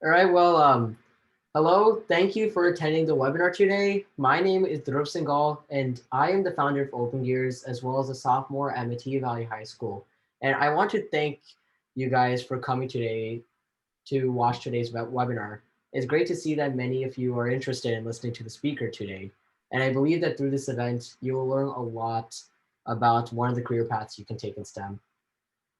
All right, well, hello. Thank you for attending the webinar today. My name is Dhruv Singhal, and I am the founder of Open Gears, as well as a sophomore at Mattia Valley High School. And I want to thank you guys for coming today to watch today's webinar. It's great to see that many of you are interested in listening to the speaker today. And I believe that through this event, you will learn a lot about one of the career paths you can take in STEM.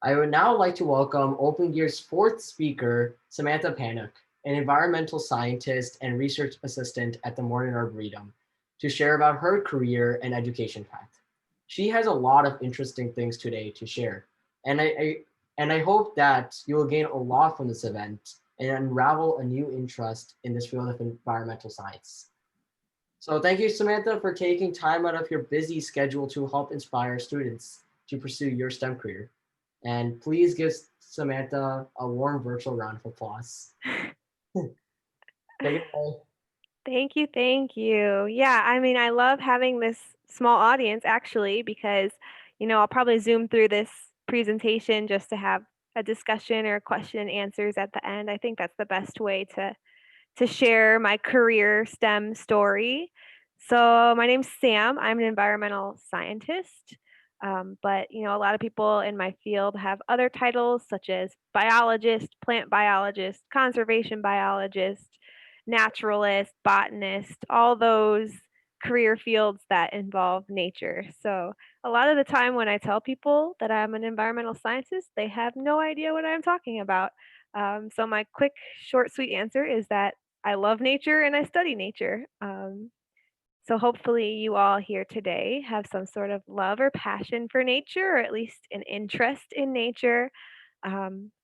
I would now like to welcome Open Gear's fourth speaker, Samantha Panock, an environmental scientist and research assistant at the Morton Arboretum, to share about her career and education path. She has a lot of interesting things today to share, and I hope that you will gain a lot from this event and unravel a new interest in this field of environmental science. So thank you, Samantha, for taking time out of your busy schedule to help inspire students to pursue your STEM career. And please give Samantha a warm virtual round of applause. Take it away. Thank you, thank you. Yeah, I mean, I love having this small audience actually because, I'll probably zoom through this presentation just to have a discussion or question and answers at the end. I think that's the best way to share my career STEM story. So my name's Sam. I'm an environmental scientist. But a lot of people in my field have other titles such as biologist, plant biologist, conservation biologist, naturalist, botanist, all those career fields that involve nature. So a lot of the time when I tell people that I'm an environmental scientist, they have no idea what I'm talking about. So my quick, short, sweet answer is that I love nature and I study nature. So hopefully you all here today have some sort of love or passion for nature, or at least an interest in nature.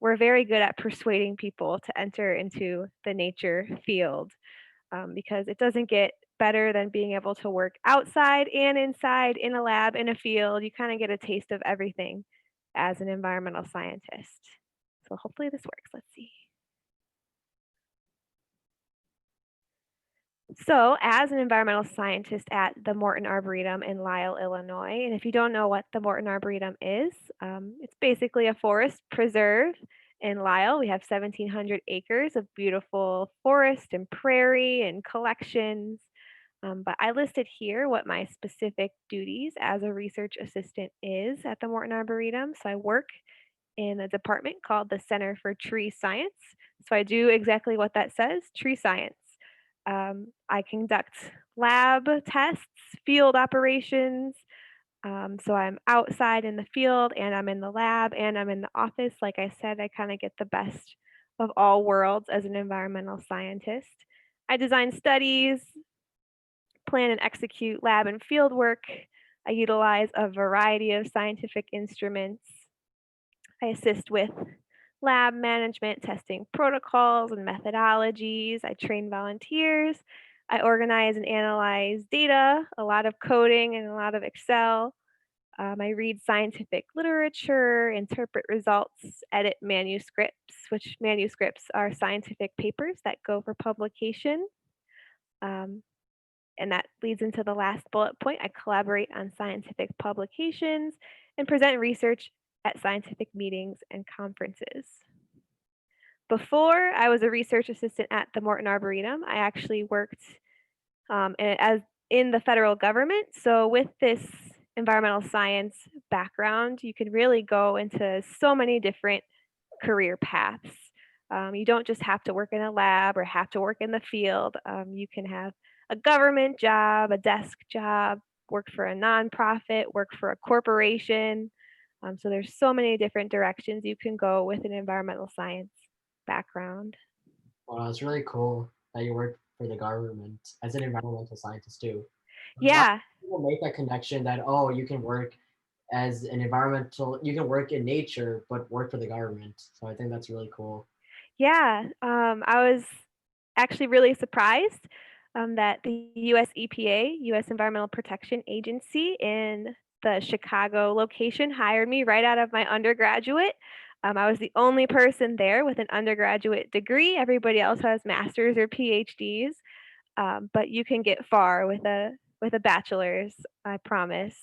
We're very good at persuading people to enter into the nature field because it doesn't get better than being able to work outside and inside in a lab, in a field. You kind of get a taste of everything as an environmental scientist. So hopefully this works. Let's see. So, as an environmental scientist at the Morton Arboretum in Lisle, Illinois, and if you don't know what the Morton Arboretum is, it's basically a forest preserve in Lisle. We have 1,700 acres of beautiful forest and prairie and collections. But I listed here what my specific duties as a research assistant is at the Morton Arboretum. So, I work in a department called the Center for Tree Science. So, I do exactly what that says, tree science. I conduct lab tests, field operations. So I'm outside in the field and I'm in the lab and I'm in the office. Like I said, I kind of get the best of all worlds as an environmental scientist. I design studies, plan and execute lab and field work. I utilize a variety of scientific instruments. I assist with lab management, testing protocols and methodologies. I train volunteers. I organize and analyze data, a lot of coding and a lot of Excel. I read scientific literature, interpret results, edit manuscripts, which manuscripts are scientific papers that go for publication. Um, and that leads into the last bullet point. I collaborate on scientific publications and present research at scientific meetings and conferences. Before I was a research assistant at the Morton Arboretum, I actually worked as in the federal government. So with this environmental science background, you can really go into so many different career paths. You don't just have to work in a lab or have to work in the field. You can have a government job, a desk job, work for a nonprofit, work for a corporation. So there's so many different directions you can go with an environmental science background. Wow, it's really cool that you work for the government as an environmental scientist too. A lot of Yeah, people make that connection that, oh, you can work as an environmental, you can work in nature, but work for the government. So I think that's really cool. yeah. I was actually really surprised that the US EPA, US Environmental Protection Agency in the Chicago location hired me right out of my undergraduate. I was the only person there with an undergraduate degree. Everybody else has masters or PhDs, but you can get far with a bachelor's, I promise.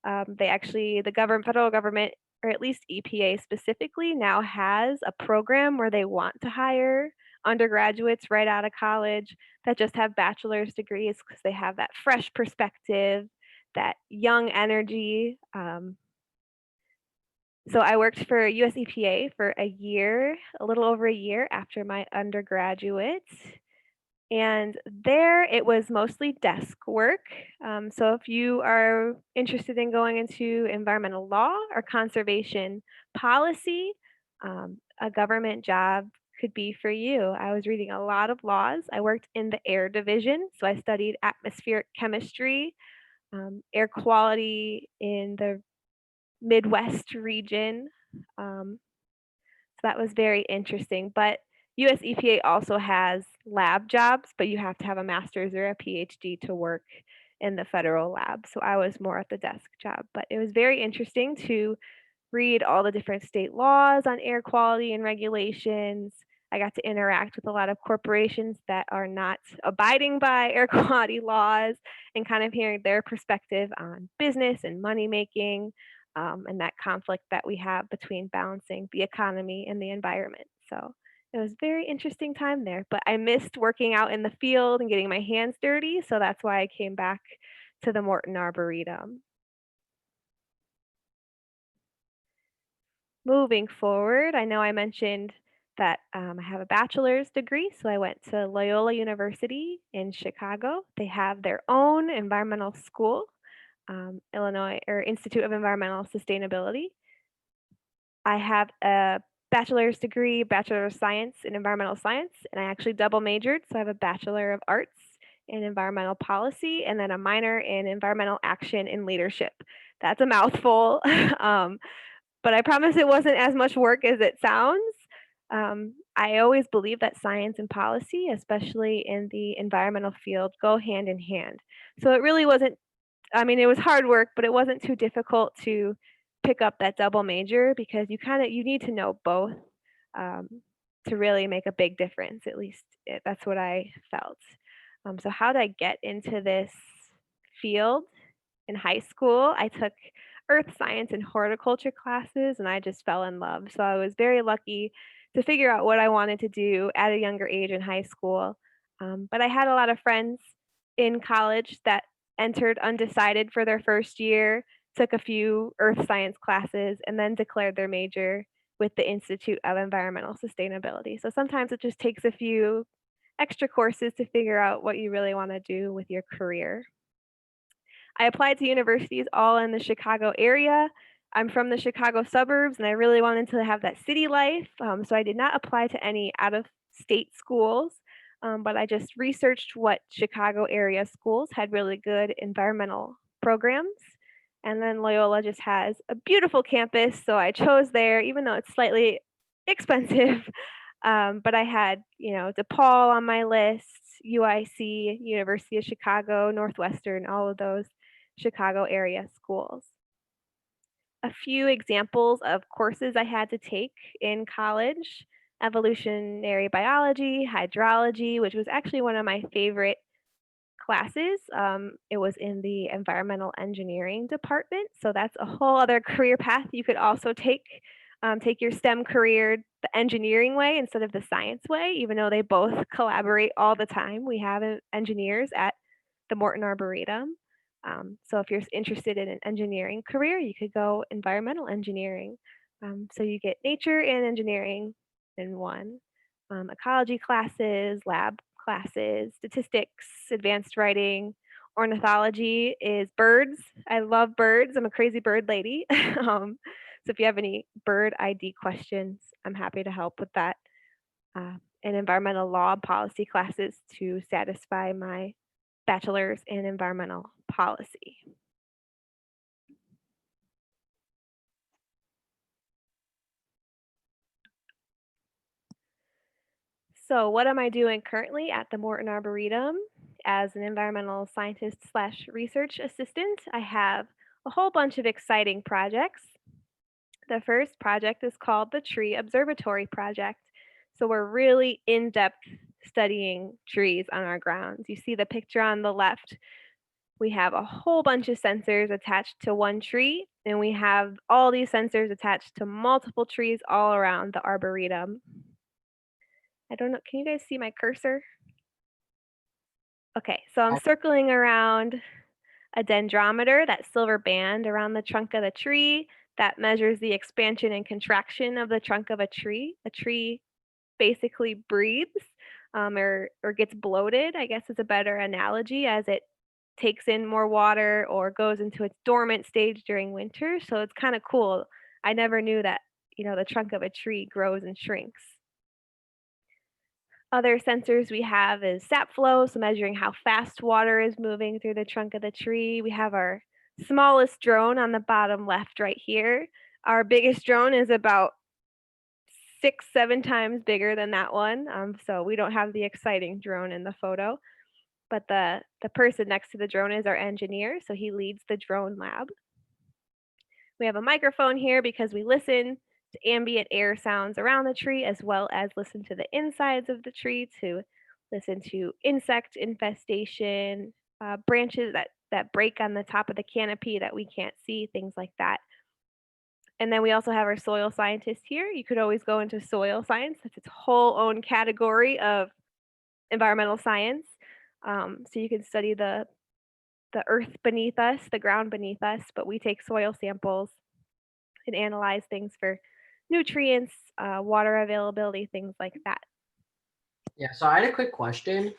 The government, federal government, or at least EPA specifically, now has a program where they want to hire undergraduates right out of college that just have bachelor's degrees because they have that fresh perspective, that young energy. So I worked for US EPA for a year, a little over a year after my undergraduate. And there it was mostly desk work. So if you are interested in going into environmental law or conservation policy, a government job could be for you. I was reading a lot of laws. I worked in the air division, so I studied atmospheric chemistry, air quality in the Midwest region. So that was very interesting. But US EPA also has lab jobs, but you have to have a master's or a PhD to work in the federal lab. So I was more at the desk job. But it was very interesting to read all the different state laws on air quality and regulations. I got to interact with a lot of corporations that are not abiding by air quality laws and kind of hearing their perspective on business and money making, and that conflict that we have between balancing the economy and the environment. So it was a very interesting time there, but I missed working out in the field and getting my hands dirty. So that's why I came back to the Morton Arboretum. Moving forward, I know I mentioned that I have a bachelor's degree, so I went to Loyola University in Chicago. They have their own environmental school, Illinois or Institute of Environmental Sustainability. I have a bachelor's degree, Bachelor of Science in Environmental Science, and I actually double majored, so I have a Bachelor of Arts in Environmental Policy and then a minor in Environmental Action and Leadership. That's a mouthful. But I promise it wasn't as much work as it sounds. I always believe that science and policy, especially in the environmental field, go hand in hand. So it really wasn't, I mean, it was hard work, but it wasn't too difficult to pick up that double major because you need to know both um, to really make a big difference. At least that's what I felt. So how did I get into this field? In high school, I took earth science and horticulture classes, and I just fell in love. So I was very lucky to figure out what I wanted to do at a younger age in high school. But I had a lot of friends in college that entered undecided for their first year, took a few earth science classes, and then declared their major with the Institute of Environmental Sustainability. So sometimes it just takes a few extra courses to figure out what you really want to do with your career. I applied to universities all in the Chicago area. I'm from the Chicago suburbs and I really wanted to have that city life. So I did not apply to any out of state schools, but I just researched what Chicago area schools had really good environmental programs. And then Loyola just has a beautiful campus. So I chose there, even though it's slightly expensive. But I had, DePaul on my list, UIC, University of Chicago, Northwestern, all of those Chicago area schools. A few examples of courses I had to take in college: evolutionary biology, hydrology, which was actually one of my favorite classes. It was in the environmental engineering department. So that's a whole other career path you could also take. Take your STEM career the engineering way instead of the science way, even though they both collaborate all the time. We have engineers at the Morton Arboretum. So if you're interested in an engineering career, you could go environmental engineering. So you get nature and engineering in one. Ecology classes, lab classes, statistics, advanced writing. Ornithology is birds. I love birds. I'm a crazy bird lady. So if you have any bird ID questions, I'm happy to help with that. And environmental law policy classes to satisfy my bachelor's in environmental policy. So what am I doing currently at the Morton Arboretum as an environmental scientist slash research assistant? I have a whole bunch of exciting projects. The first project is called the Tree Observatory Project. So we're really in-depth studying trees on our grounds. You see the picture on the left. We have a whole bunch of sensors attached to one tree, and we have all these sensors attached to multiple trees all around the Arboretum. I don't know, can you guys see my cursor? Okay, so I'm circling around a dendrometer, that silver band around the trunk of the tree that measures the expansion and contraction of the trunk of a tree. A tree basically breathes or gets bloated, I guess is a better analogy, as it takes in more water or goes into its dormant stage during winter. So it's kind of cool. I never knew that, the trunk of a tree grows and shrinks. Other sensors we have is sap flow, so measuring how fast water is moving through the trunk of the tree. We have our smallest drone on the bottom left right here. Our biggest drone is about 6, 7 times bigger than that one. So we don't have the exciting drone in the photo, but the person next to the drone is our engineer, so he leads the drone lab. We have a microphone here because we listen to ambient air sounds around the tree as well as listen to the insides of the tree to listen to insect infestation, branches that break on the top of the canopy that we can't see, things like that. And then we also have our soil scientist here. You could always go into soil science. That's its whole own category of environmental science. So you can study the earth beneath us, the ground beneath us, but we take soil samples and analyze things for nutrients, water availability, things like that. Yeah, so I had a quick question.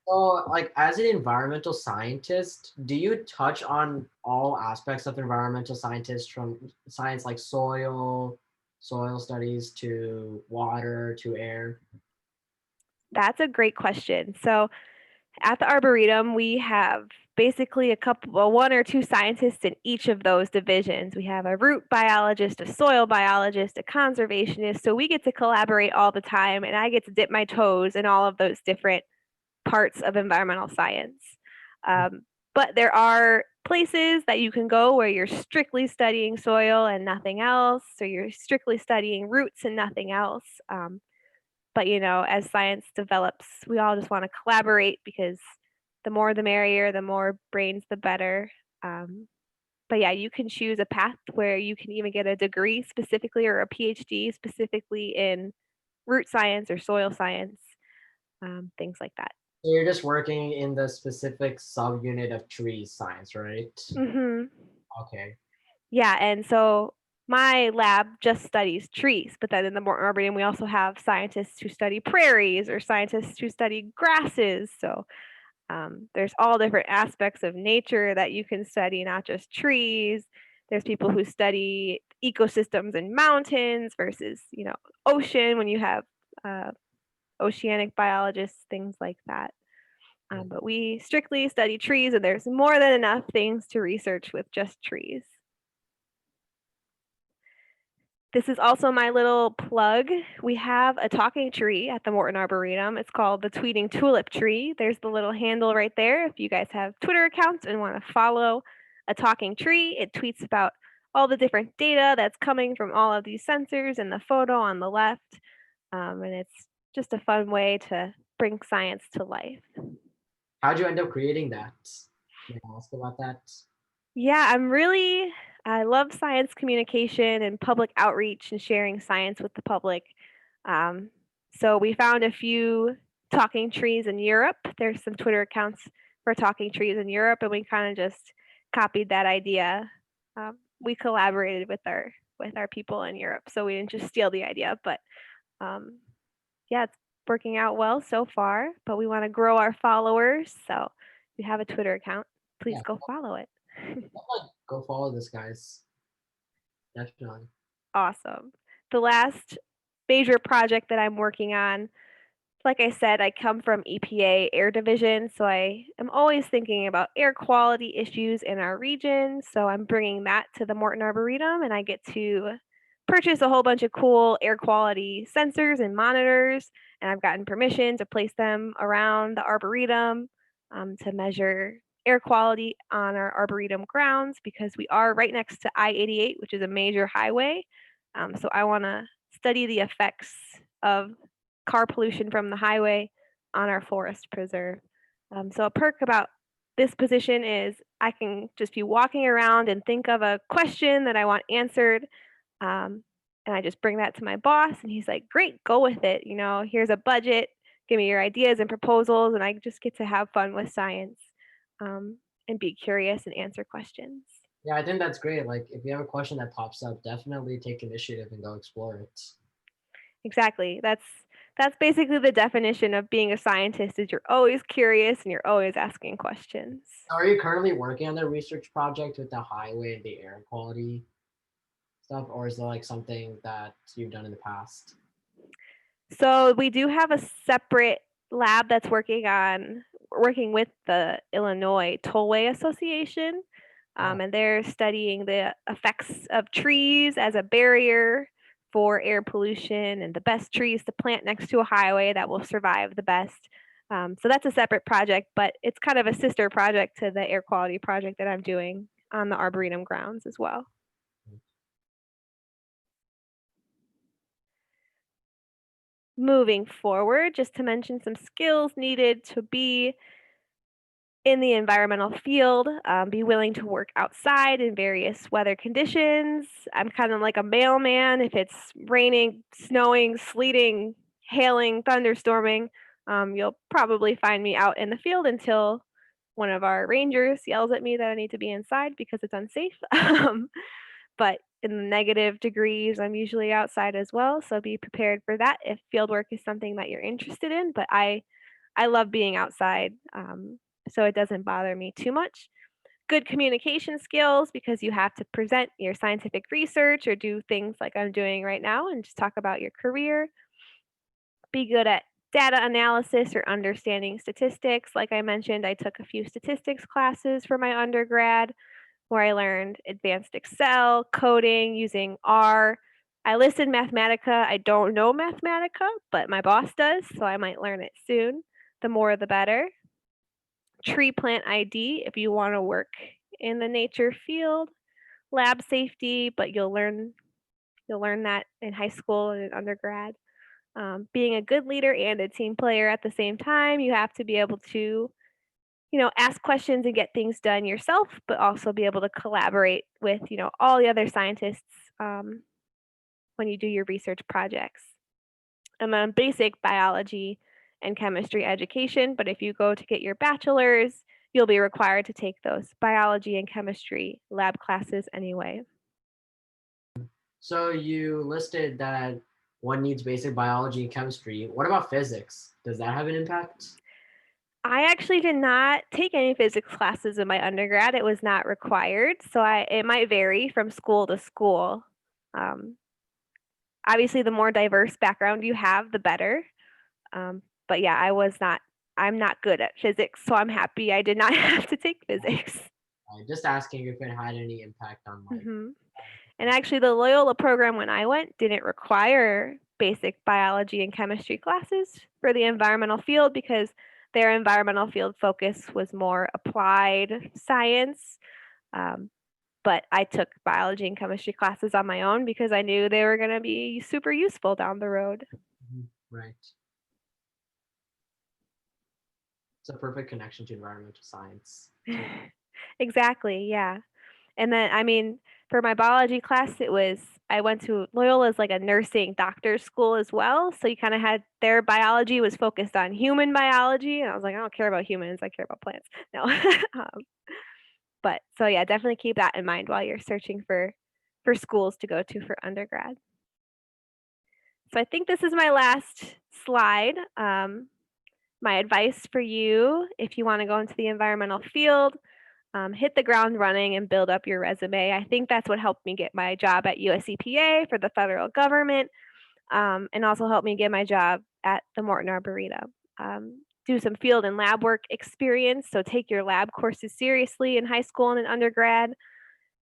So, like, as an environmental scientist, do you touch on all aspects of environmental scientists from science like soil studies to water to air? That's a great question. So at the Arboretum, we have basically one or two scientists in each of those divisions. We have a root biologist, a soil biologist, a conservationist. So we get to collaborate all the time, and I get to dip my toes in all of those different parts of environmental science. But there are places that you can go where you're strictly studying soil and nothing else, or you're strictly studying roots and nothing else. But as science develops, we all just want to collaborate because the more the merrier, the more brains the better. But yeah, you can choose a path where you can even get a degree specifically or a PhD specifically in root science or soil science, things like that. So you're just working in the specific subunit of tree science, right? hmm Okay. Yeah, and so my lab just studies trees, but then in the Morton Arboretum, we also have scientists who study prairies or scientists who study grasses. So there's all different aspects of nature that you can study, not just trees. There's people who study ecosystems in mountains versus, ocean when you have uh, oceanic biologists, things like that. But we strictly study trees, and there's more than enough things to research with just trees. This is also my little plug. We have a talking tree at the Morton Arboretum. It's called the tweeting tulip tree. There's the little handle right there. If you guys have Twitter accounts and want to follow a talking tree, it tweets about all the different data that's coming from all of these sensors in the photo on the left. And it's just a fun way to bring science to life. How'd you end up creating that? May I ask about that? Yeah, I love science communication and public outreach and sharing science with the public. So we found a few talking trees in Europe. There's some Twitter accounts for talking trees in Europe, and we kind of just copied that idea. We collaborated with our people in Europe, so we didn't just steal the idea. But yeah, it's working out well so far. But we want to grow our followers, so we have a Twitter account. Please Yeah, go follow it. go follow this, guys. Definitely. Awesome. The last major project that I'm working on, like I said, I come from EPA Air Division, so I am always thinking about air quality issues in our region. So I'm bringing that to the Morton Arboretum, and I get to purchase a whole bunch of cool air quality sensors and monitors. And I've gotten permission to place them around the Arboretum to measure air quality on our Arboretum grounds because we are right next to I-88, which is a major highway. So I want to study the effects of car pollution from the highway on our forest preserve. So a perk about this position is I can just be walking around and think of a question that I want answered. And I just bring that to my boss, and he's like, "Great, go with it. Here's a budget. Give me your ideas and proposals." And I just get to have fun with science, um, and be curious and answer questions. Yeah, I think that's great. Like, if you have a question that pops up, definitely take initiative and go explore it. Exactly. That's basically the definition of being a scientist is you're always curious and you're always asking questions. Are you currently working on the research project with the highway and the air quality stuff, or is it like something that you've done in the past? So we do have a separate lab that's working with the Illinois Tollway Association, Oh, and they're studying the effects of trees as a barrier for air pollution and the best trees to plant next to a highway that will survive the best. So that's a separate project, but it's kind of a sister project to the air quality project that I'm doing on the Arboretum grounds as well. Moving forward, just to mention some skills needed to be in the environmental field, be willing to work outside in various weather conditions. I'm kind of like a mailman. If it's raining, snowing, sleeting, hailing, thunderstorming, you'll probably find me out in the field until one of our rangers yells at me that I need to be inside because it's unsafe. But in the negative degrees, I'm usually outside as well. So be prepared for that if field work is something that you're interested in. But I love being outside, so it doesn't bother me too much. Good communication skills because you have to present your scientific research or do things like I'm doing right now and just talk about your career. Be good at data analysis or understanding statistics. Like I mentioned, I took a few statistics classes for my undergrad where I learned advanced Excel, coding using R. I listed Mathematica. I don't know Mathematica, but my boss does, so I might learn it soon. The more the better. Tree plant ID if you want to work in the nature field. Lab safety, but you'll learn that in high school and in undergrad. Being a good leader and a team player at the same time, you have to be able to ask questions and get things done yourself, but also be able to collaborate with, all the other scientists when you do your research projects. And then basic biology and chemistry education. But if you go to get your bachelor's, you'll be required to take those biology and chemistry lab classes anyway. so you listed that one needs basic biology and chemistry. What about physics? Does that have an impact? I actually did not take any physics classes in my undergrad. It was not required, so it might vary from school to school. Um, Obviously, the more diverse background you have, the better. But yeah, I'm not good at physics, so I'm happy I did not have to take physics. Just asking if it had any impact on like. hmm And actually, the Loyola program when I went didn't require basic biology and chemistry classes for the environmental field because their environmental field focus was more applied science. Um, but I took biology and chemistry classes on my own because I knew they were going to be super useful down the road. Mhm. Right. It's a perfect connection to environmental science. Exactly, yeah. And then, I mean, for my biology class, I went to Loyola's like a nursing doctor school as well. So you kind of had their biology was focused on human biology. And I was like, I don't care about humans, I care about plants. No. But so yeah, definitely keep that in mind while you're searching for schools to go to for undergrad. So I think this is my last slide. My advice for you, if you want to go into the environmental field, hit the ground running and build up your resume. I think that's what helped me get my job at USEPA for the federal government, and also helped me get my job at the Morton Arboretum. Do some field and lab work experience. So take your lab courses seriously in high school and in undergrad.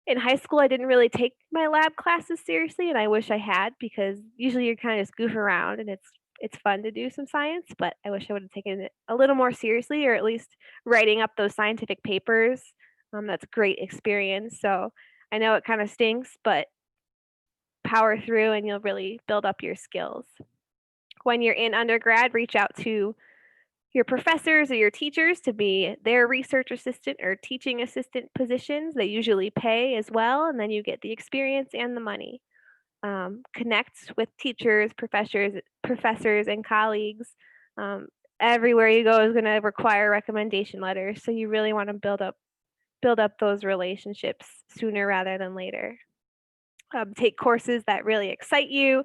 In high school, I didn't really take my lab classes seriously, and I wish I had because usually you're kind of just goof around and it's fun to do some science, but I wish I would have taken it a little more seriously or at least writing up those scientific papers. That's a great experience. So I know it kind of stinks, but power through and you'll really build up your skills. When you're in undergrad, reach out to your professors or your teachers to be their research assistant or teaching assistant positions. They usually pay as well, and then you get the experience and the money. connect with teachers, professors, and colleagues. Um, Everywhere you go is going to require recommendation letters, so you really want to build up those relationships sooner rather than later. Take courses that really excite you.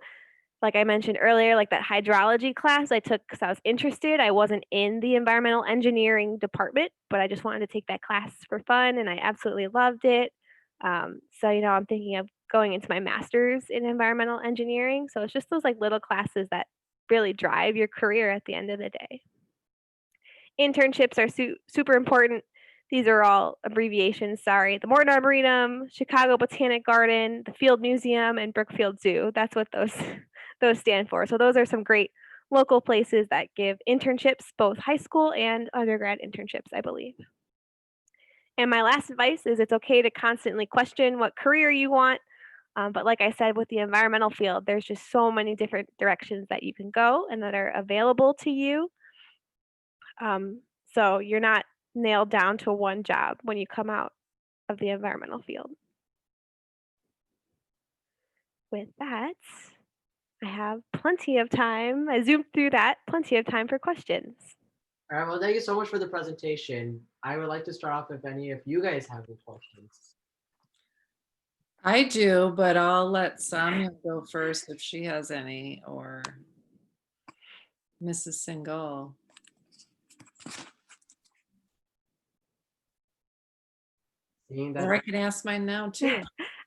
Like I mentioned earlier, like that hydrology class I took because I was interested. I wasn't in the environmental engineering department, but I just wanted to take that class for fun, and I absolutely loved it. So, I'm thinking of going into my master's in environmental engineering. So it's just those like little classes that really drive your career at the end of the day. Internships are super important. These are all abbreviations, sorry. The Morton Arboretum, Chicago Botanic Garden, the Field Museum, and Brookfield Zoo. That's what those those stand for. So those are some great local places that give internships, both high school and undergrad internships, I believe. And my last advice is it's okay to constantly question what career you want. But like I said, with the environmental field, there's just so many different directions that you can go and that are available to you. So you're not nailed down to one job when you come out of the environmental field. With that, I have plenty of time. I zoomed through that, plenty of time for questions. All right, well, thank you so much for the presentation. I would like to start off if any of you guys have any questions. I do, but I'll let Sonia go first if she has any, or Mrs. Singal. Seeing Or I that, can ask mine now too.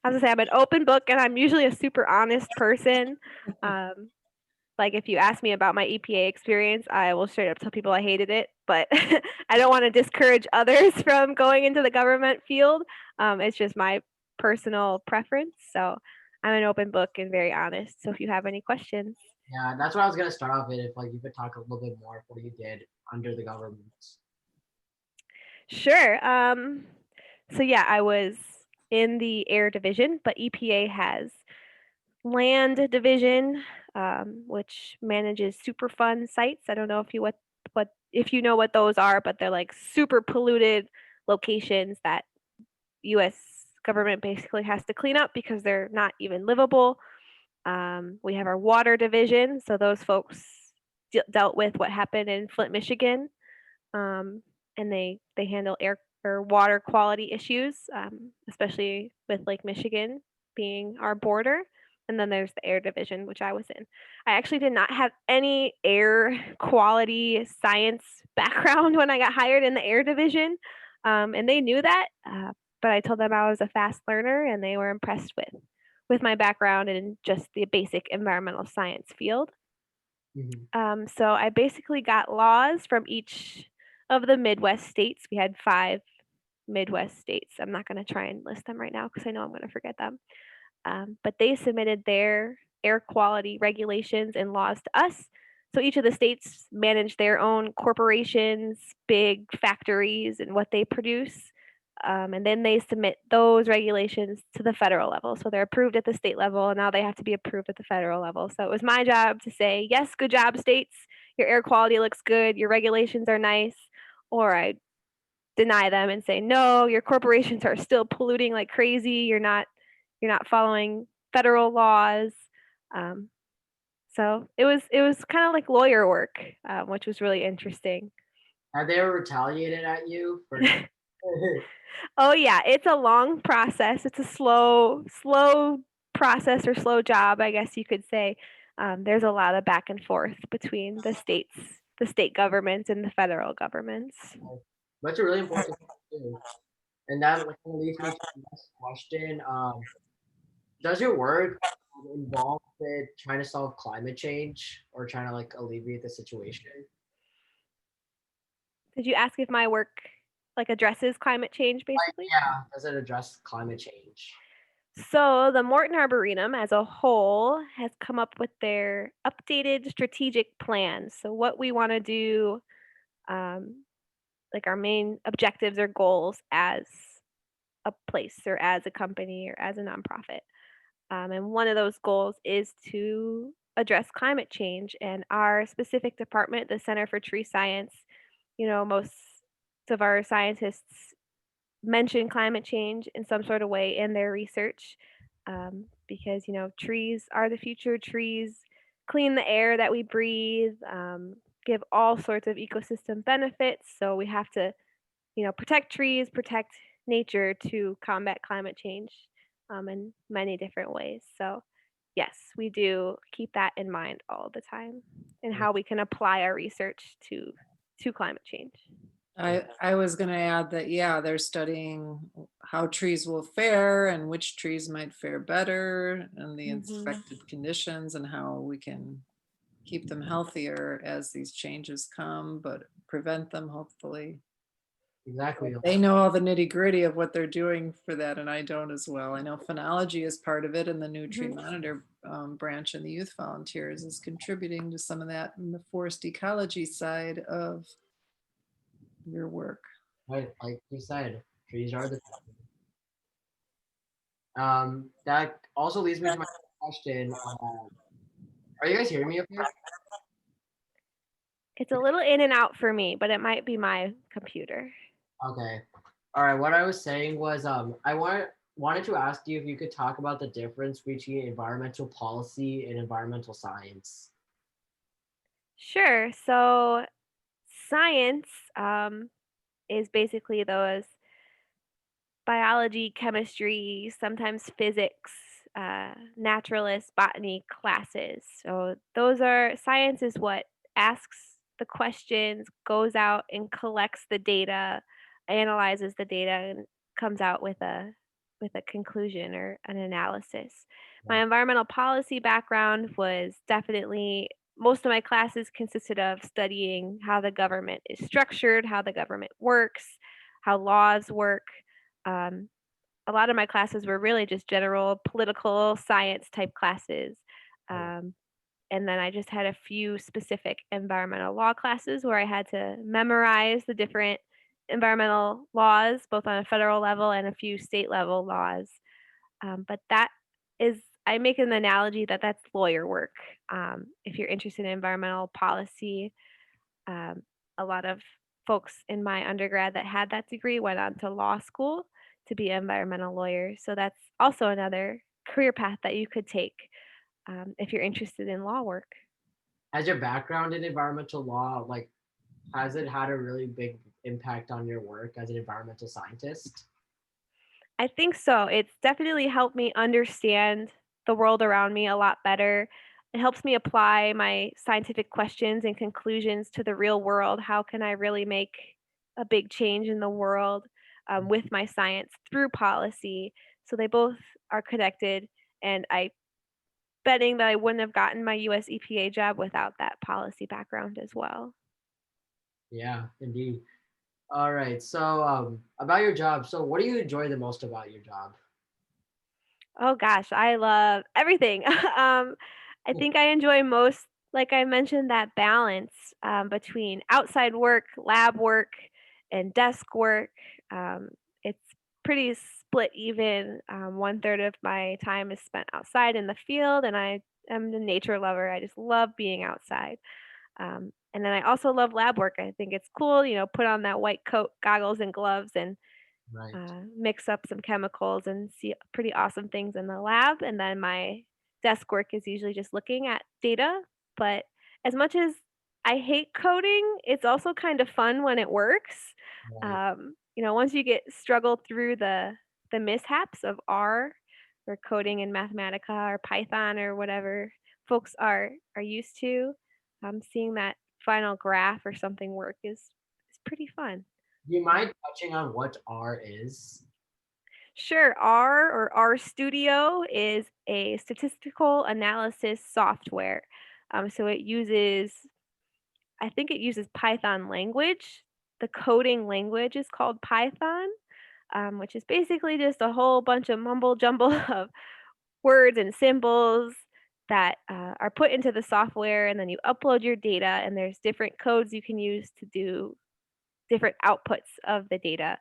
As I say, I'm an open book, and I'm usually a super honest person. Like if you ask me about my EPA experience, I will straight up tell people I hated it, but I don't want to discourage others from going into the government field. It's just my personal preference. So I'm an open book and very honest. So if you have any questions. yeah, that's what I was gonna start off with. If like you could talk a little bit more of what you did under the government. Sure. So yeah, I was in the air division, but EPA has land division, which manages Superfund sites. I don't know if you know what those are, but they're like super polluted locations that U.S. government basically has to clean up because they're not even livable. We have our water division, so those folks dealt with what happened in Flint, Michigan, and they handle air or water quality issues, especially with Lake Michigan being our border. And then there's the air division, which I was in. I actually did not have any air quality science background when I got hired in the air division, and they knew that. But I told them I was a fast learner, and they were impressed with my background in just the basic environmental science field. So I basically got laws from each of the Midwest states. We had 5 Midwest states. I'm not going to try and list them right now because I know I'm going to forget them. But they submitted their air quality regulations and laws to us. So each of the states manage their own corporations, big factories, and what they produce. And then they submit those regulations to the federal level. So they're approved at the state level, and now they have to be approved at the federal level. So it was my job to say, yes, good job, states. Your air quality looks good. Your regulations are nice. Or I deny them and say, no, your corporations are still polluting like crazy. You're not following federal laws. So it was kind of like lawyer work, which was really interesting. Have they ever retaliated at you for not? Oh yeah, it's a long process. It's a slow process or slow job, I guess you could say. There's a lot of back and forth between the state governments and the federal governments. But it's a really important thing to do. And that kind of leads me to the next question. Does your work involve with trying to solve climate change or trying to like alleviate the situation? Did you ask if my work like addresses climate change basically? Yeah, does it address climate change? So the Morton Arboretum as a whole has come up with their updated strategic plan. So what we want to do, like our main objectives or goals as a place or as a company or as a nonprofit. And one of those goals is to address climate change. And our specific department, the Center for Tree Science, most of our scientists mention climate change in some sort of way in their research. because trees are the future. Trees clean the air that we breathe, give all sorts of ecosystem benefits. So we have to protect trees, protect nature to combat climate change in many different ways. So, yes, we do keep that in mind all the time and Yeah. how we can apply our research to climate change. I was going to add that, yeah, they're studying how trees will fare and which trees might fare better and the Hmm. expected conditions and how we can keep them healthier as these changes come, but prevent them hopefully. Exactly. They know all the nitty gritty of what they're doing for that, and I don't as well. I know phenology is part of it, and the new tree Hmm. monitor branch and the youth volunteers is contributing to some of that in the forest ecology side of your work. Right, like you said, trees are the. That also leads me to my question. Are you guys hearing me okay? It's a little in and out for me, but it might be my computer. Okay. All right. What I was saying was, wanted to ask you if you could talk about the difference between environmental policy and environmental science. Sure. So, science is basically those biology, chemistry, sometimes physics, naturalist, botany classes. So those are science is what asks the questions, goes out and collects the data, analyzes the data, and comes out with a conclusion or an analysis. My Right. environmental policy background was definitely most of my classes consisted of studying how the government is structured, how the government works, how laws work. um, a lot of my classes were really just general political science type classes. Right. Um, and then I just had a few specific environmental law classes where I had to memorize the different environmental laws, both on a federal level and a few state level laws. But that is, I make an analogy that that's lawyer work. If you're interested in environmental policy, um, a lot of folks in my undergrad that had that degree went on to law school to be an environmental lawyer. So that's also another career path that you could take if you're interested in law work. Has your background in environmental law, like, has it had a really big impact on your work as an environmental scientist? I think so. It's definitely helped me understand the world around me a lot better. It helps me apply my scientific questions and conclusions to the real world. How can I really make a big change in the world with my science through policy? So they both are connected. And I betting that I wouldn't have gotten my US EPA job without that policy background as well. Yeah, indeed. All right. So, about your job. So, what do you enjoy the most about your job? Oh gosh, I love everything. I think I enjoy most, like I mentioned, that balance between outside work, lab work, and desk work. Um, it's pretty split even. One third of my time is spent outside in the field, and I am a nature lover. I just love being outside. And then I also love lab work. I think it's cool, put on that white coat, goggles, and gloves, and Right. mix up some chemicals and see pretty awesome things in the lab. And then my desk work is usually just looking at data. But as much as I hate coding, it's also kind of fun when it works. Right. Once you get struggle through the mishaps of R or coding in Mathematica or Python or whatever folks are used to, seeing that final graph or something work is pretty fun. Do you Uh, mind touching on what R is? Sure. R or R Studio is a statistical analysis software. So I think it uses Python language. The coding language is called Python, which is basically just a whole bunch of mumble jumble of words and symbols that are put into the software, and then you upload your data, and there's different codes you can use to do different outputs of the data,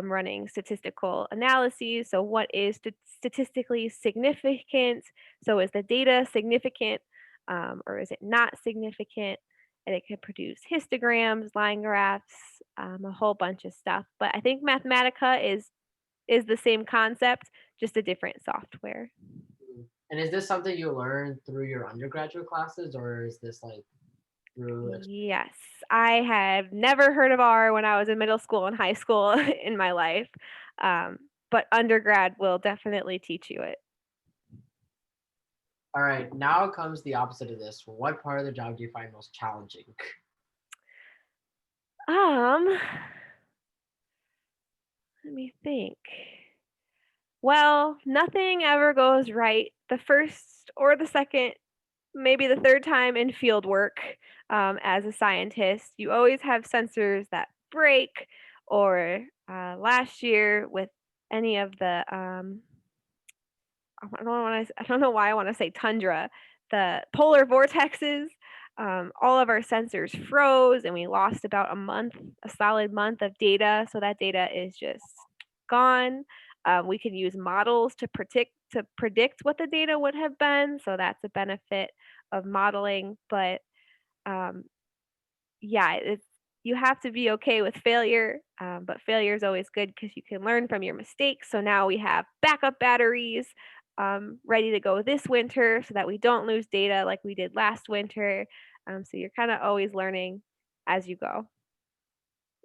running statistical analyses. So, what is statistically significant? So, is the data significant or is it not significant? And it can produce histograms, line graphs, a whole bunch of stuff. But I think Mathematica is is the same concept, just a different software. Mm. And is this something you learned through your undergraduate classes, or is this like through Yes, I have never heard of R when I was in middle school and high school in my life, um, but undergrad will definitely teach you it. All right, now comes the opposite of this. What part of the job do you find most challenging? Um, Let me think. Well, nothing ever goes right the first or the second, maybe the third time in field work. As a scientist, you always have sensors that break, or last year with any of the I don't know why I want to say tundra, the polar vortexes. All of our sensors froze, and we lost about a solid month of data. So that data is just gone. We can use models to predict what the data would have been. So that's a benefit of modeling. But um, yeah, you have to be okay with failure, but failure is always good because you can learn from your mistakes. So now we have backup batteries ready to go this winter so that we don't lose data like we did last winter. So you're kind of always learning as you go.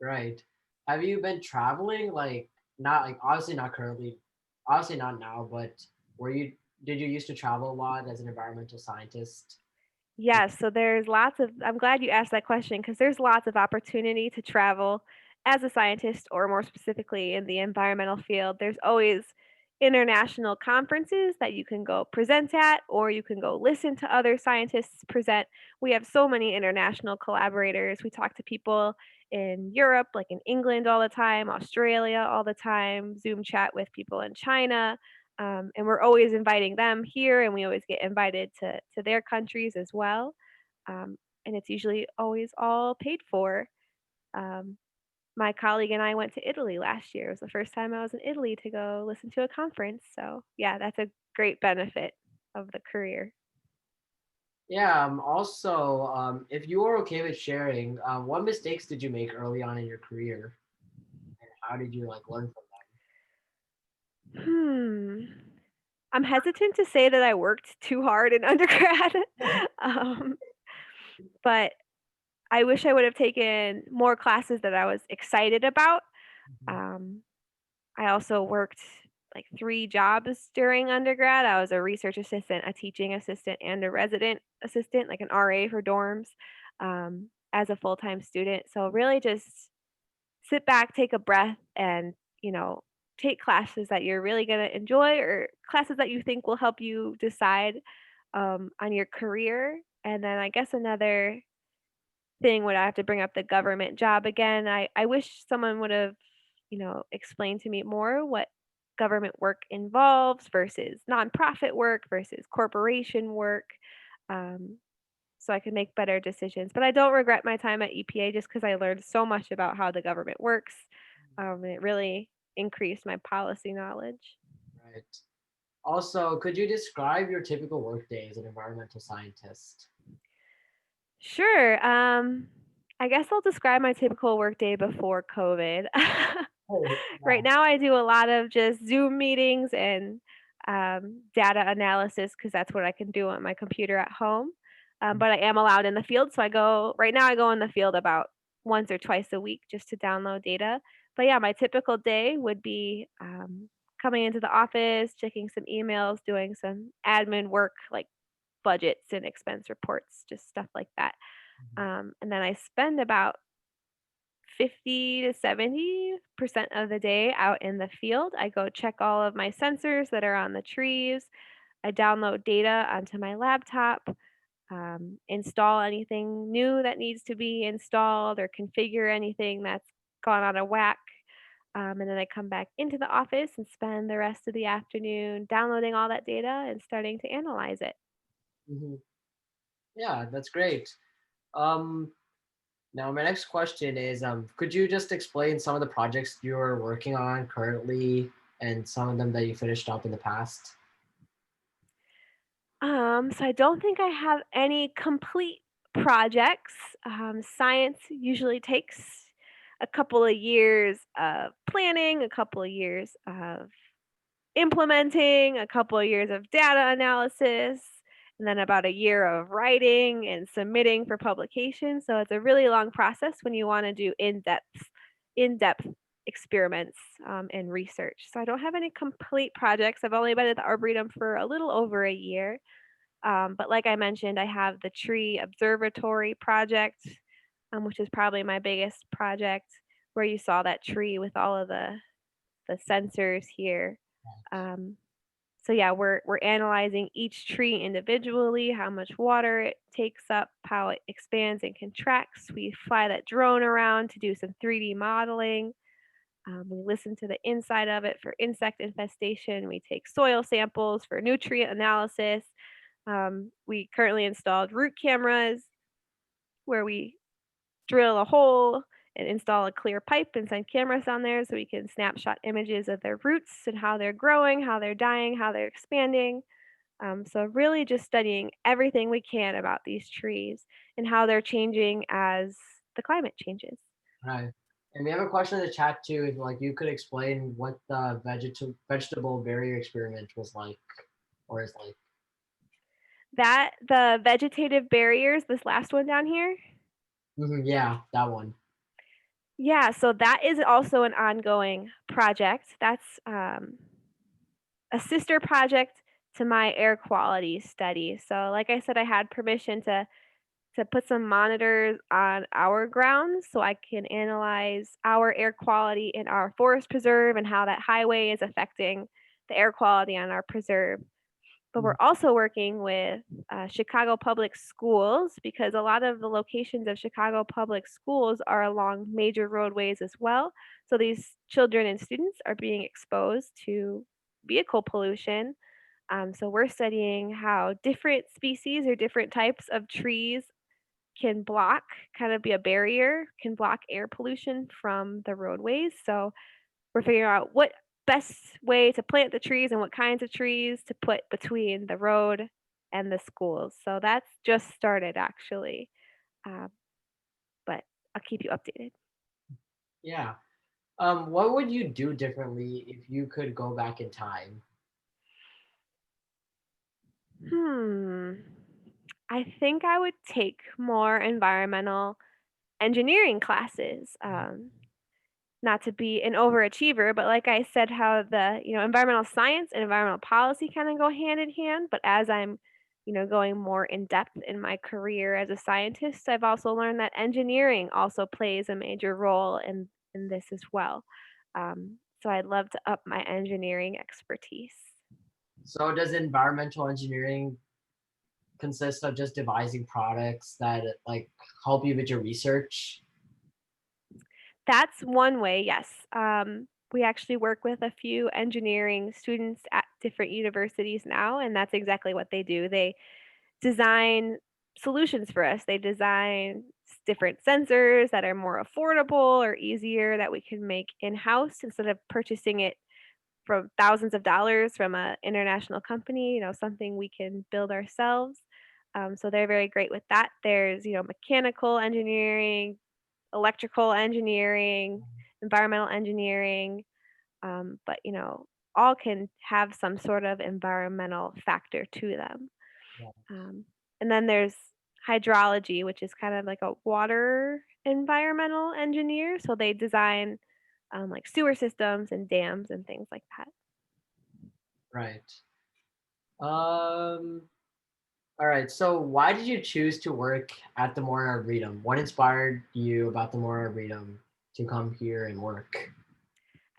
Right. Have you been traveling? Like, not like obviously not currently, obviously not now, but were you did you used to travel a lot as an environmental scientist? Yes, so I'm glad you asked that question because there's lots of opportunity to travel as a scientist, or more specifically in the environmental field. There's always international conferences that you can go present at, or you can go listen to other scientists present. We have so many international collaborators. We talk to people in Europe, like in England all the time, Australia all the time, Zoom chat with people in China. And we're always inviting them here, and we always get invited to their countries as well. And it's usually always all paid for. Um, my colleague and I went to Italy last year. It was the first time I was in Italy to go listen to a conference. So, yeah, that's a great benefit of the career. Yeah. Also, if you are okay with sharing, what mistakes did you make early on in your career, and how did you like learn from Hmm. I'm hesitant to say that I worked too hard in undergrad, them? um, but I wish I would have taken more classes that I was excited about. Mhm. Um, I also worked like 3 jobs during undergrad. I was a research assistant, a teaching assistant, and a resident assistant, like an RA for dorms, as a full-time student. So really just sit back, take a breath, and, you know, take classes that you're really gonna enjoy, or classes that you think will help you decide, on your career. And then I guess another thing would I have to bring up the government job again. I wish someone would have, explained to me more what government work involves versus nonprofit work versus corporation work, um, so I could make better decisions. But I don't regret my time at EPA just because I learned so much about how the government works, and it really increased my policy knowledge. Right. Also, could you describe your typical workday as an environmental scientist? Sure. I guess I'll describe my typical workday before COVID. Oh, Right yeah. now, I do a lot of just Zoom meetings and data analysis because that's what I can do on my computer at home. But I am allowed in the field, so right now I go in the field about once or twice a week just to download data. But yeah, my typical day would be coming into the office, checking some emails, doing some admin work like budgets and expense reports, just stuff like that. Mhm. And then I spend about 50 to 70% of the day out in the field. I go check all of my sensors that are on the trees. I download data onto my laptop, install anything new that needs to be installed, or configure anything that's gone out of whack. And then I come back into the office and spend the rest of the afternoon downloading all that data and starting to analyze it. Mhm. Yeah, that's great. Um, Now my next question is, could you just explain some of the projects you're working on currently and some of them that you finished up in the past? So I don't think I have any complete projects. Science usually takes a couple of years of planning, a couple of years of implementing, a couple of years of data analysis, and then about a year of writing and submitting for publication. So it's a really long process when you want to do in-depth experiments and research. So I don't have any complete projects. I've only been at the Arboretum for a little over a year. But like I mentioned, I have the tree observatory project, which is probably my biggest project, where you saw that tree with all of the sensors here. Um, so yeah, we're analyzing each tree individually, how much water it takes up, how it expands and contracts. We fly that drone around to do some 3D modeling. We listen to the inside of it for insect infestation. We take soil samples for nutrient analysis. We currently installed root cameras where we drill a hole and install a clear pipe and send cameras on there so we can snapshot images of their roots and how they're growing, how they're dying, how they're expanding. So really just studying everything we can about these trees and how they're changing as the climate changes. Right. And we have a question in the chat too. If like you could explain what the vegetable barrier experiment was like, or is like. That the vegetative barriers, this last one down here. Yeah, that one. Yeah, so that is also an ongoing project. That's a sister project to my air quality study. So like I said, I had permission to put some monitors on our grounds so I can analyze our air quality in our forest preserve and how that highway is affecting the air quality on our preserve. But we're also working with Chicago Public Schools because a lot of the locations of Chicago Public Schools are along major roadways as well. So these children and students are being exposed to vehicle pollution. So we're studying how different species or different types of trees can block, kind of be a barrier, can block air pollution from the roadways. So we're figuring out what best way to plant the trees and what kinds of trees to put between the road and the schools. So that's just started actually, uh, but I'll keep you updated. Yeah. What would you do differently if you could go back in time? I think I would take more environmental engineering classes. Not to be an overachiever, but like I said, how the environmental science and environmental policy kind of go hand in hand. But as I'm going more in depth in my career as a scientist, I've also learned that engineering also plays a major role in this as well. So I'd love to up my engineering expertise. So does environmental engineering consist of just devising products that like help you with your research? That's one way, yes. We actually work with a few engineering students at different universities now, and that's exactly what they do. They design solutions for us. They design different sensors that are more affordable or easier that we can make in-house instead of purchasing it from thousands of dollars from an international company, something we can build ourselves. So they're very great with that. There's, mechanical engineering, electrical engineering, environmental engineering, but all can have some sort of environmental factor to them. Yeah. And then there's hydrology, which is kind of like a water environmental engineer. So they design like sewer systems and dams and things like that. Right. Um, all right. So why did you choose to work at the Morton Arboretum? What inspired you about the Morton Arboretum to come here and work?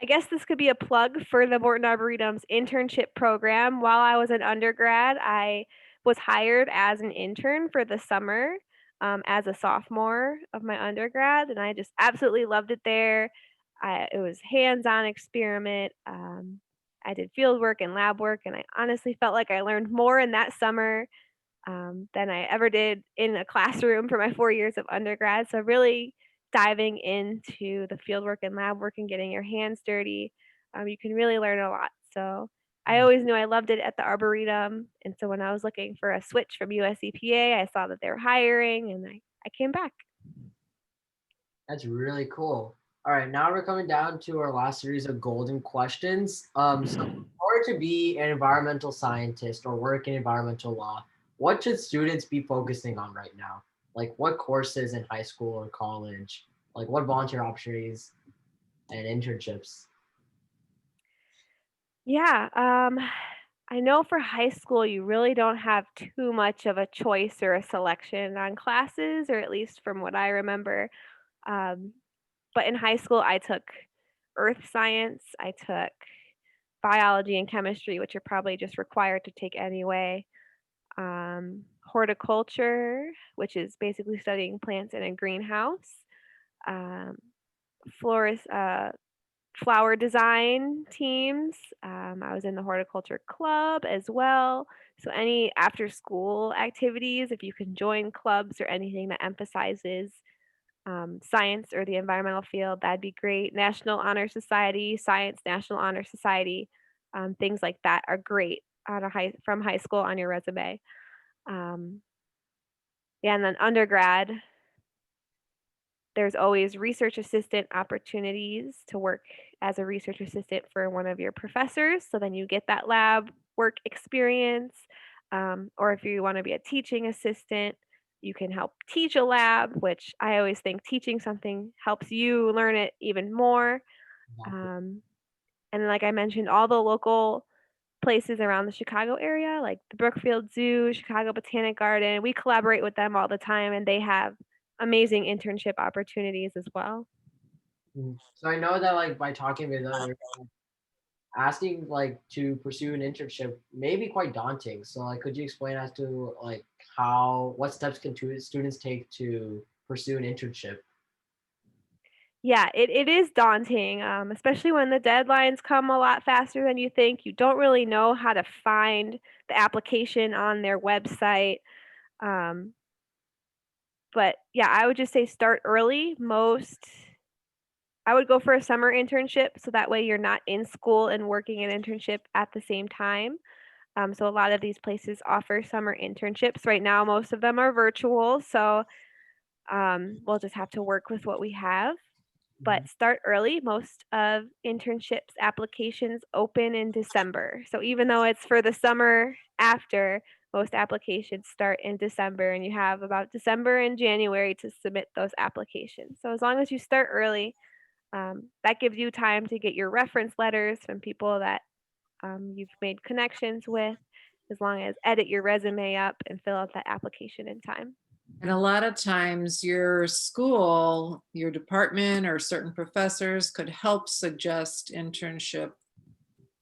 I guess this could be a plug for the Morton Arboretum's internship program. While I was an undergrad, I was hired as an intern for the summer as a sophomore of my undergrad, and I just absolutely loved it there. It was hands-on experiment. I did field work and lab work, and I honestly felt like I learned more in that summer than I ever did in a classroom for my 4 years of undergrad. So really diving into the field work and lab work and getting your hands dirty, you can really learn a lot. So I always knew I loved it at the Arboretum. And so when I was looking for a switch from US EPA, I saw that they were hiring and I came back. That's really cool. All right, now we're coming down to our last series of golden questions. So in order to be an environmental scientist or work in environmental law, what should students be focusing on right now? Like what courses in high school or college? Like what volunteer opportunities and internships? Yeah, I know for high school, you really don't have too much of a choice or a selection on classes, or at least from what I remember. Um, but in high school, I took earth science, I took biology and chemistry, which are probably just required to take anyway. Horticulture, which is basically studying plants in a greenhouse. Um, florist, flower design teams. I was in the horticulture club as well. So any after school activities, if you can join clubs or anything that emphasizes science or the environmental field, that'd be great. National Honor Society, Science National Honor Society, things like that are great on a from high school on your resume. Um, yeah, and then undergrad, there's always research assistant opportunities to work as a research assistant for one of your professors. So then you get that lab work experience. Or if you want to be a teaching assistant, you can help teach a lab, which I always think teaching something helps you learn it even more. Exactly. Um, and like I mentioned, all the local places around the Chicago area, like the Brookfield Zoo, Chicago Botanic Garden. We collaborate with them all the time, and they have amazing internship opportunities as well. So I know that like by talking with others, asking like to pursue an internship may be quite daunting. So like could you explain as to like how what steps can students take to pursue an internship? Yeah, it is daunting, especially when the deadlines come a lot faster than you think. You don't really know how to find the application on their website. Um, but yeah, I would just say start early. I would go for a summer internship so that way you're not in school and working an internship at the same time. So a lot of these places offer summer internships. Right now, most of them are virtual, so we'll just have to work with what we have. But start early. Most of internships applications open in December. So even though it's for the summer after, most applications start in December, and you have about December and January to submit those applications. So as long as you start early, that gives you time to get your reference letters from people that you've made connections with, as long as edit your resume up and fill out that application in time. And a lot of times your school, your department, or certain professors could help suggest internship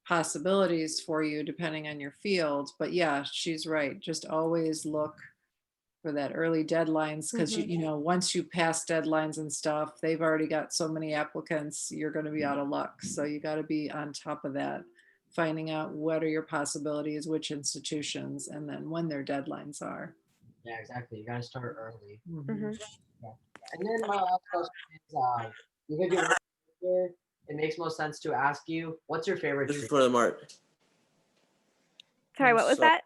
possibilities for you depending on your field. But yeah, she's right. Just always look for that early deadlines, because Mhm. once you pass deadlines and stuff, they've already got so many applicants, you're going to be out of luck. So you got to be on top of that, finding out what are your possibilities, which institutions, and then when their deadlines are. Yeah, exactly. You gotta start early. Mhm. Mhm. Yeah. And then my last question is, because you're here, it makes most sense to ask you, what's your favorite This is tree? for the mark. Sorry, what was So that?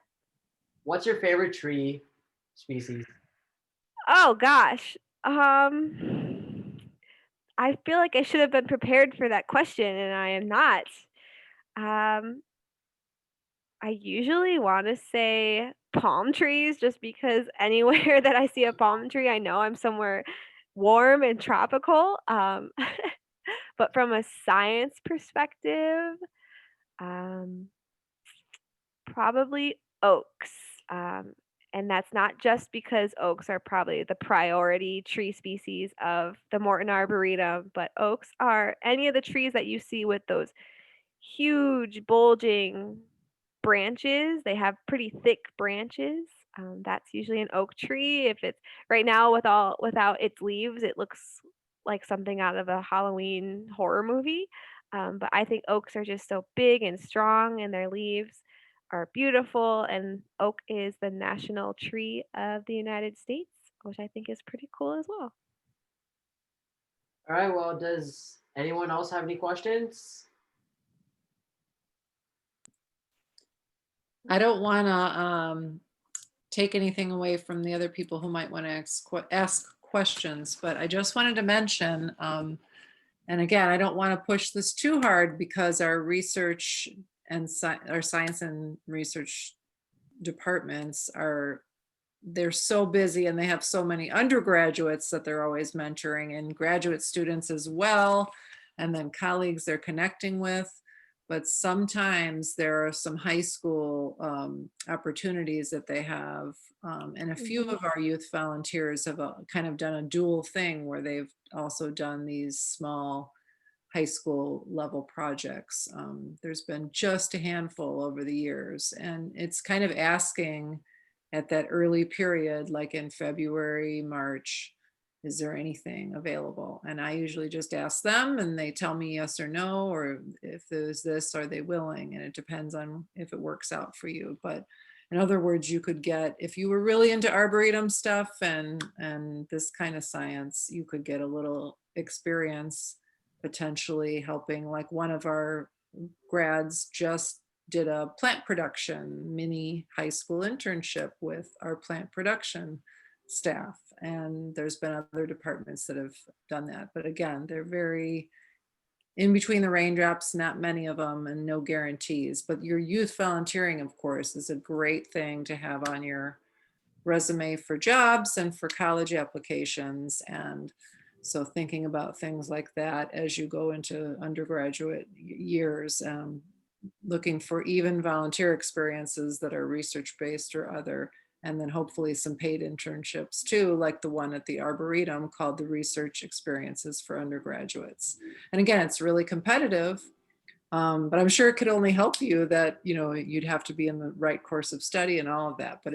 What's your favorite tree species? Oh gosh. I feel like I should have been prepared for that question, and I am not. Um, I usually want to say palm trees just because anywhere that I see a palm tree, I know I'm somewhere warm and tropical. But from a science perspective, um, probably oaks. Um, and that's not just because oaks are probably the priority tree species of the Morton Arboretum, but oaks are any of the trees that you see with those huge bulging branches. They have pretty thick branches. That's usually an oak tree. If it's right now without its leaves, it looks like something out of a Halloween horror movie. But I think oaks are just so big and strong, and their leaves are beautiful. And oak is the national tree of the United States, which I think is pretty cool as well. All right, well, does anyone else have any questions? I don't want to take anything away from the other people who might want to ask questions, but I just wanted to mention And again, I don't want to push this too hard because our research and our science and research departments they're so busy, and they have so many undergraduates that they're always mentoring, and graduate students as well, and then colleagues they're connecting with. But sometimes there are some high school opportunities that they have. And a few of our youth volunteers have kind of done a dual thing where they've also done these small high school level projects. There's been just a handful over the years, and it's kind of asking at that early period, like in February, March, is there anything available? And I usually just ask them, and they tell me yes or no, or if there's this, are they willing? And it depends on if it works out for you. But in other words, you could get, if you were really into Arboretum stuff and this kind of science, you could get a little experience potentially helping. Like one of our grads just did a plant production mini high school internship with our plant production staff. And there's been other departments that have done that. But again, they're very in between the raindrops, not many of them, and no guarantees. But your youth volunteering, of course, is a great thing to have on your resume for jobs and for college applications. And so thinking about things like that as you go into undergraduate years, looking for even volunteer experiences that are research-based or other, and then hopefully some paid internships too, like the one at the Arboretum called the Research Experiences for Undergraduates. And again, it's really competitive, but I'm sure it could only help you that, you know, you'd have to be in the right course of study and all of that, but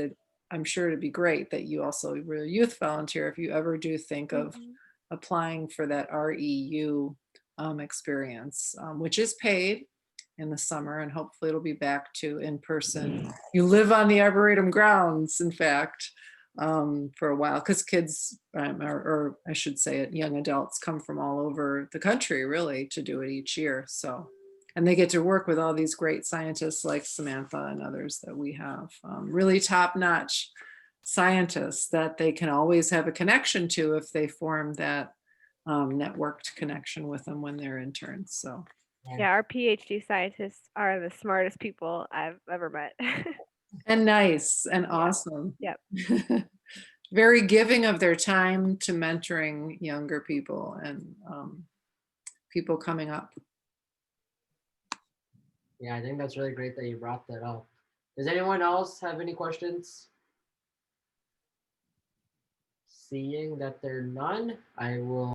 I'm sure it'd be great that you also were a youth volunteer if you ever do think of applying for that REU experience, which is paid in the summer, and hopefully it'll be back to in person. You live on the Arboretum grounds, in fact, for a while, because kids, or I should say it, young adults come from all over the country really to do it each year. So, and they get to work with all these great scientists like Samantha and others that we have, really top-notch scientists that they can always have a connection to if they form that networked connection with them when they're interns. So. Yeah, our PhD scientists are the smartest people I've ever met. And nice and awesome. Yep. Very giving of their time to mentoring younger people and people coming up. Yeah, I think that's really great that you brought that up. Does anyone else have any questions? Seeing that there are none, I will